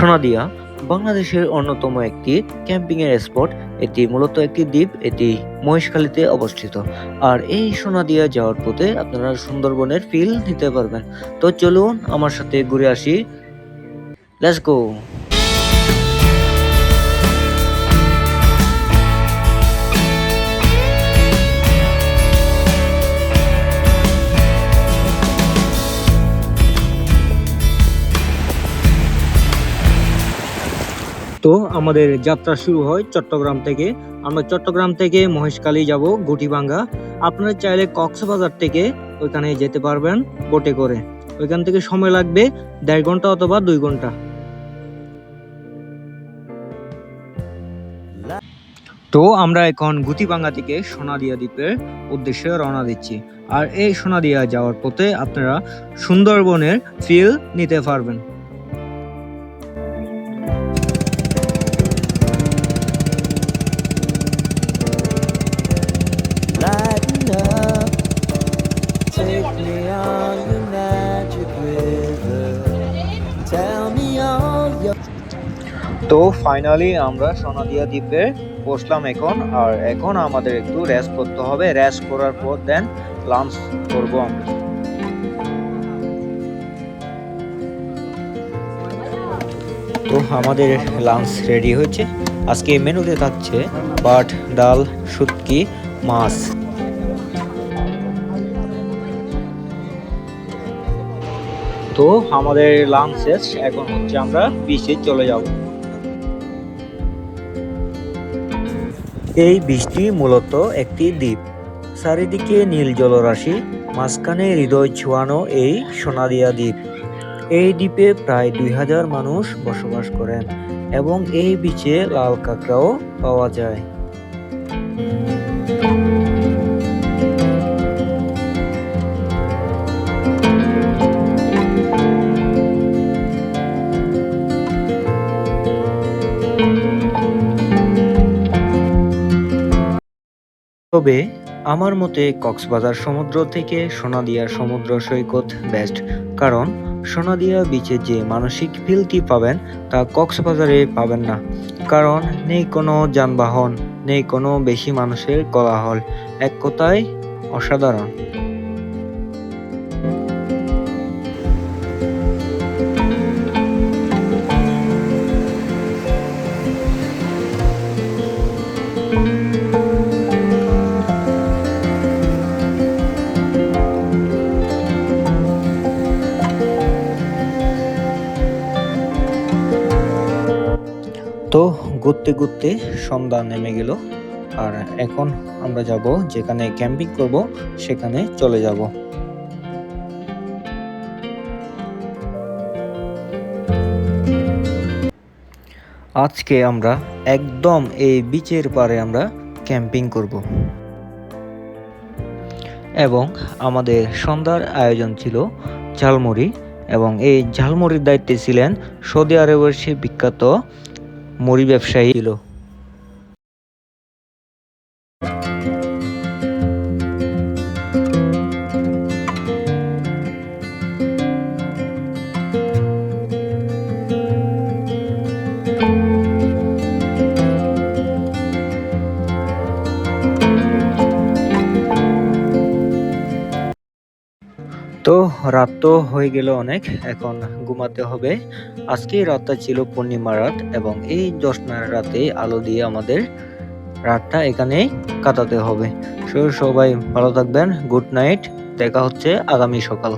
সোনাদিয়া বাংলাদেশের অন্যতম একটি ক্যাম্পিংয়ের স্পট। এটি মূলত একটি দ্বীপ। এটি মহেশখালীতে অবস্থিত। আর এই সোনাদিয়া যাওয়ার পথে আপনারা সুন্দরবনের ফিল নিতে পারবেন। তো চলুন আমার সাথে ঘুরে আসি। Let's go. তো আমাদের যাত্রা শুরু হয় চট্টগ্রাম থেকে। আমরা চট্টগ্রাম থেকে মহেশখালী যাব গুটিবাঙ্গা। আপনারা চাইলে কক্সবাজার থেকে ওইখানে যেতে পারবেন বোটে করে। ওইখান থেকে সময় লাগবে 1.5 ঘন্টা অথবা 2 ঘন্টা। তো আমরা এখন গুটিবাঙ্গা থেকে সোনাদিয়া দ্বীপের উদ্দেশ্যে রওনা দিচ্ছি। আর এই সোনাদিয়া যাওয়ার পথে আপনারা সুন্দরবনের ফিল নিতে পারবেন। Lighten up, take me on your magic river. Tell me all your. তো ফাইনালি আমরা সোনাদিয়া দ্বীপে পৌঁছলাম এখন। আর এখন আমাদের একটু রেস্ট করতে হবে। রেস্ট করার পর দেন লাঞ্চ করবো আমরা। তো আমাদের লাঞ্চ রেডি হয়েছে। আজকে মেনুতে থাকছে ভাত, ডাল, শুটকি, মাছ। তো আমাদের লাঞ্চ শেষ। এখন হচ্ছে আমরা বিচে চলে যাব। এই বীচটি মূলত একটি দ্বীপ। চারিদিকে নীল জলরাশি, মাঝখানে হৃদয় ছোঁয়ানো এই সোনাদিয়া দ্বীপ। এই দ্বীপে প্রায় 2000 মানুষ বসবাস করেন এবং এই বীচে লাল কাঁকড়াও পাওয়া যায়। তবে আমার মতে কক্সবাজার সমুদ্র থেকে সোনাদিয়া সমুদ্র সৈকত বেস্ট। কারণ সোনাদিয়া বিচে যে মানসিক ফিলটি পাবেন তা কক্সবাজারে পাবেন না। কারণ নেই কোনো যানবাহন, নেই কোনো বেশি মানুষের কোলাহল। এক কথায় অসাধারণ। তো ঘুরতে ঘুরতে সন্ধ্যা নেমে গেল। আর এখন আমরা যাব যেখানে ক্যাম্পিং করব সেখানে চলে যাব। আজকে আমরা একদম এই বিচের পাড়ে আমরা ক্যাম্পিং করব এবং আমাদের সন্ধ্যার আয়োজন ছিল ঝালমুড়ি। এবং এই ঝালমুড়ির দায়িত্বে ছিলেন সৌদি আরবের সে বিখ্যাত মুড়ি ব্যবসায়ী ছিল। তো রাত তো হয়ে গেল অনেক, এখন ঘুমাতে হবে। আজকে রাতটা ছিল পূর্ণিমা রাত এবং এই জ্যোৎস্নার রাতে আলো দিয়ে আমাদের রাতটা এখানেই কাটাতে হবে। সবাই ভালো থাকবেন। Good night. দেখা হচ্ছে আগামী সকাল।